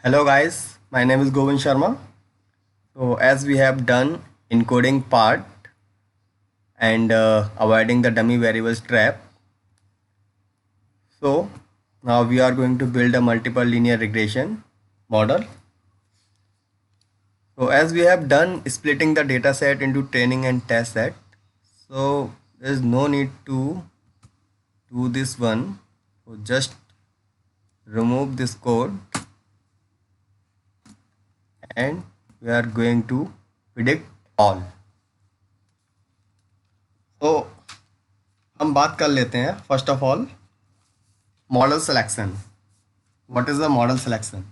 Hello guys, my name is Govind Sharma. So as we have done encoding part and avoiding the dummy variables trap, so now we are going to build a multiple linear regression model. So as we have done splitting the data set into training and test set, so there is no need to do this one. So just remove this code and we are going to predict all. तो हम बात कर लेते हैं first of all model selection. What is the model selection?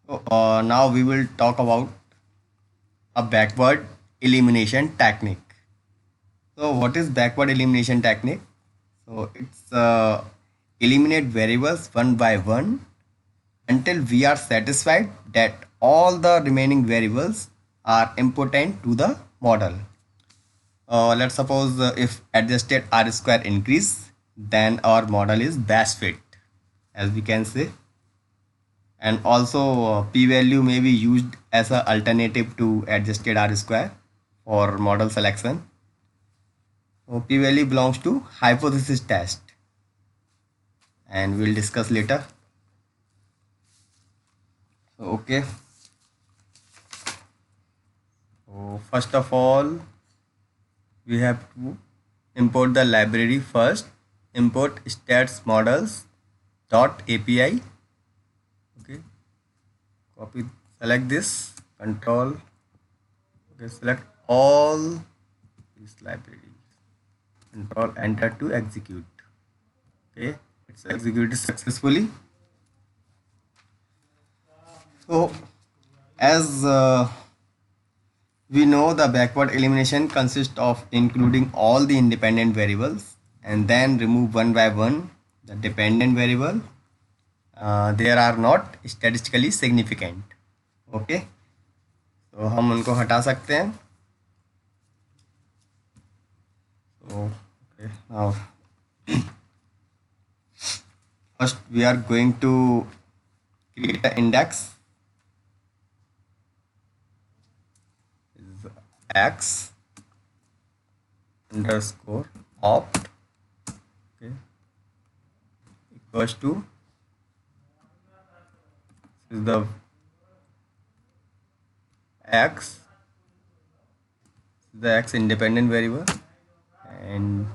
So, now we will talk about a backward elimination technique. So what is backward elimination technique? So it's eliminate variables one by one until we are satisfied that all the remaining variables are important to the model. Let's suppose if adjusted r square increase, then our model is best fit, as we can say. And also p-value may be used as an alternative to adjusted r square for model selection. So p-value belongs to hypothesis test and we'll discuss later. So, okay. So first of all, we have to import the library first. Import stats models dot API. Okay. Copy, select this, control. Okay, select all these libraries. Control enter to execute. Okay, it's executed successfully. So as we know, the backward elimination consists of including all the independent variables and then remove one by one the dependent variable. They are not statistically significant. Okay, तो हम उनको हटा सकते हैं. So okay, now first we are going to create an index. Is x underscore opt, okay, equals to, this is the x, the x independent variable, and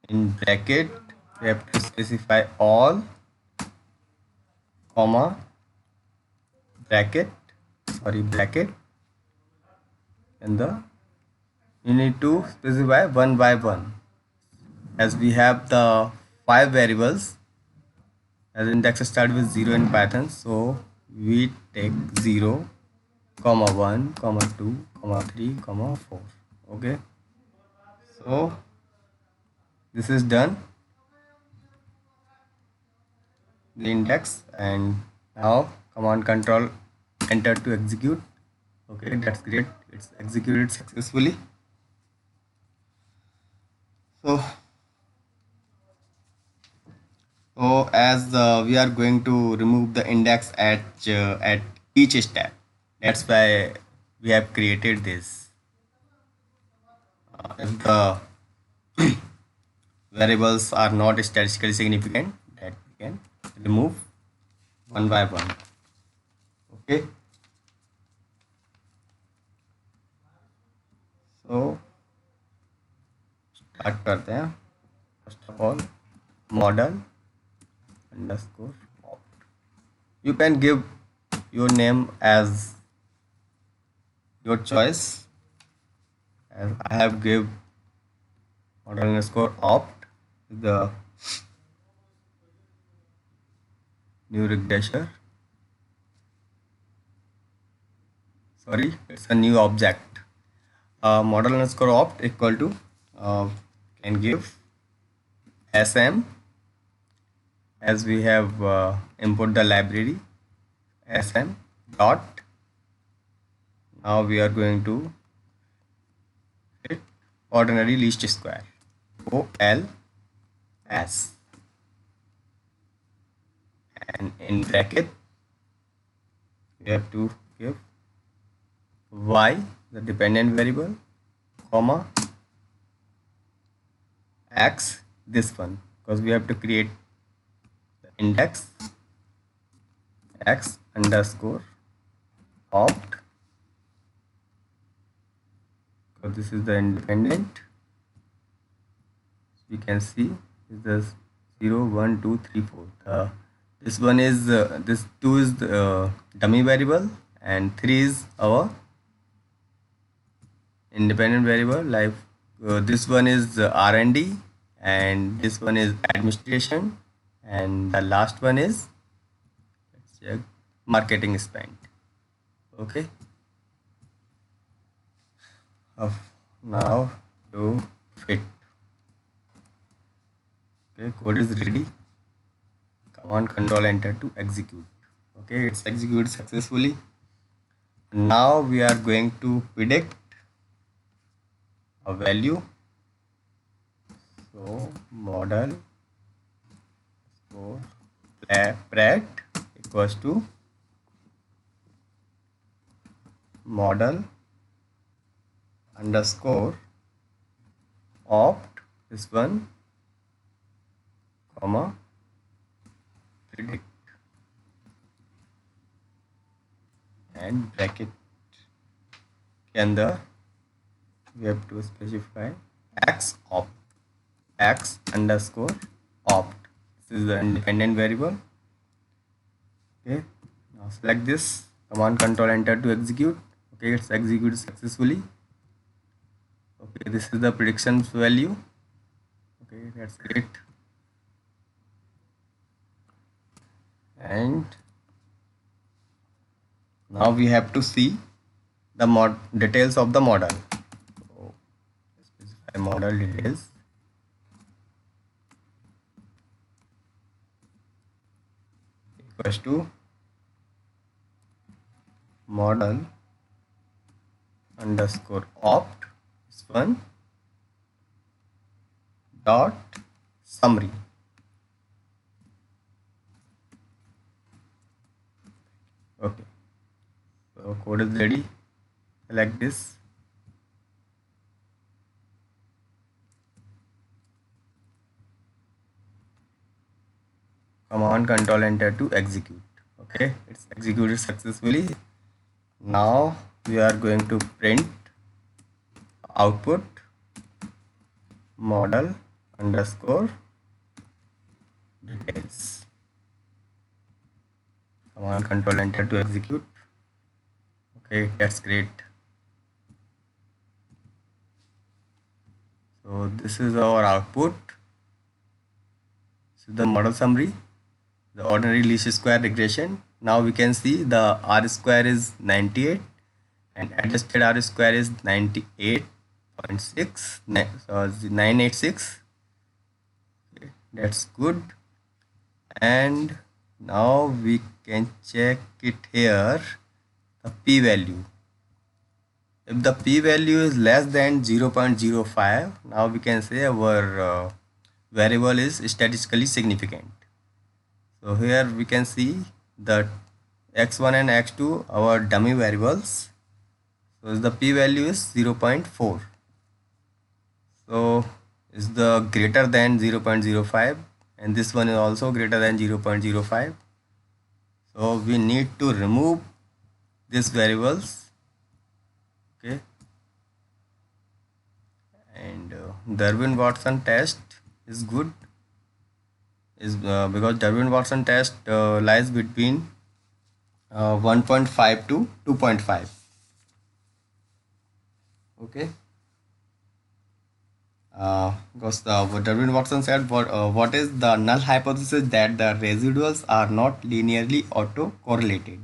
in bracket we have to specify all, comma, bracket, and you need to specify one by one, as we have the 5 variables, as index start with 0 in Python, so we take 0, comma 1, comma 2, comma 3, comma 4. Okay, so this is done, the index, and now command control enter to execute. Okay, that's great, it's executed successfully. So as we are going to remove the index at each step, that's why we have created this. If the variables are not statistically significant, that we can remove one by one. Okay, so start करते हैं. First of all, model underscore opt. You can give your name as your choice, as I have give model underscore opt, the new regressor. Sorry, it's a new object. Model underscore opt equal to can give sm, as we have import the library sm dot. Now we are going to hit ordinary least square, OLS, and in bracket we have to give y, the dependent variable, comma x, this one, because we have to create the index x underscore opt, so this is the independent. We can see is the 0 1 2 3 4. This one is this 2 is the dummy variable and 3 is our independent variable. Like this one is R&D and this one is administration, and the last one is, let's check, marketing spend. Okay, now to fit. Okay, code is ready. Command control enter to execute. Okay, it's executed successfully. Now we are going to predict a value. So model for pret equals to model underscore opt, this one, comma predict and bracket के अंदर we have to specify x opt, x underscore opt. This is the independent variable. Okay, now select this, command control enter to execute. Okay, it's executed successfully. Okay, this is the prediction value. Okay, that's great. And now we have to see the details of the model. So specify model details. Equals to model underscore opt, this one, dot summary. Okay, so code is ready. Select this. Command control enter to execute. Okay, it's executed successfully. Now we are going to print output model underscore details. Command control enter to execute. Okay, that's great. So this is our output. This is the model summary, the ordinary least square regression. Now we can see the R square is 98 and adjusted R square is 98.6, 986. Okay, that's good. And now we can check it here, the p-value. If the p-value is less than 0.05, now we can say our variable is statistically significant. So here we can see that x1 and x2 our dummy variables. So the p-value is 0.4. So is the greater than 0.05, and this one is also greater than 0.05. So we need to remove these variables. Okay, and Darwin-Watson test is good, is because Darwin-Watson test lies between 1.5 to 2.5. Okay, because Darwin-Watson said what is the null hypothesis, that the residuals are not linearly autocorrelated.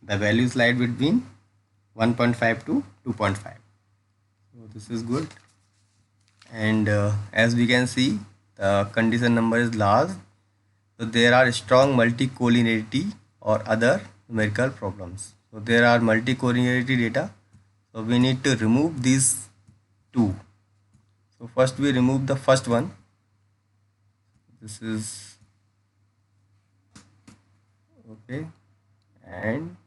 The values lie between 1.5 to 2.5. So this is good. And as we can see, the condition number is large. So there are strong multicollinearity or other numerical problems. So there are multicollinearity data. So we need to remove these two. So first we remove the first one. This is Okay, and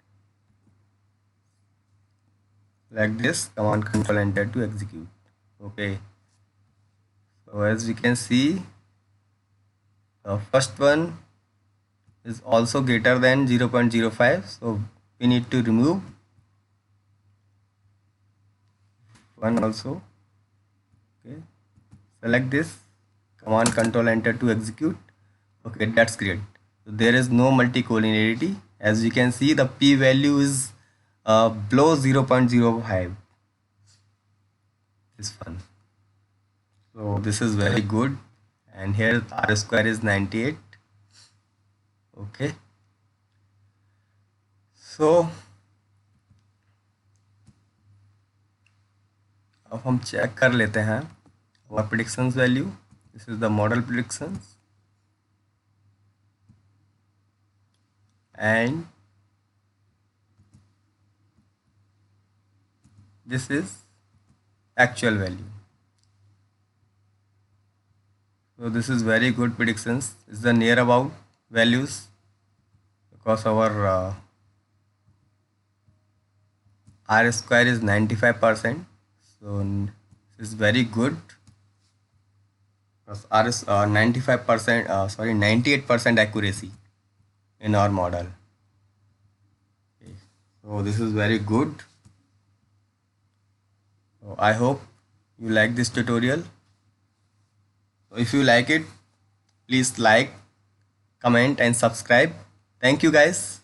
like this, command control enter to execute. Okay, so as we can see, the first one is also greater than 0.05, so we need to remove one also. Okay, select this, command control enter to execute. Okay, that's great. So there is no multicollinearity. As you can see, the p value is below 0.05. This one. So this is very good. And here r square is 98. Okay. So अब हम check कर लेते हैं our predictions value. This is the model predictions. And this is actual value. So this is very good predictions. It's the near about values because our r square is 95%. So this is very good. Because r is 95%, sorry, 98% accuracy in our model. Okay. So this is very good. So I hope you like this tutorial. So if you like it, please like, comment and subscribe. Thank you guys.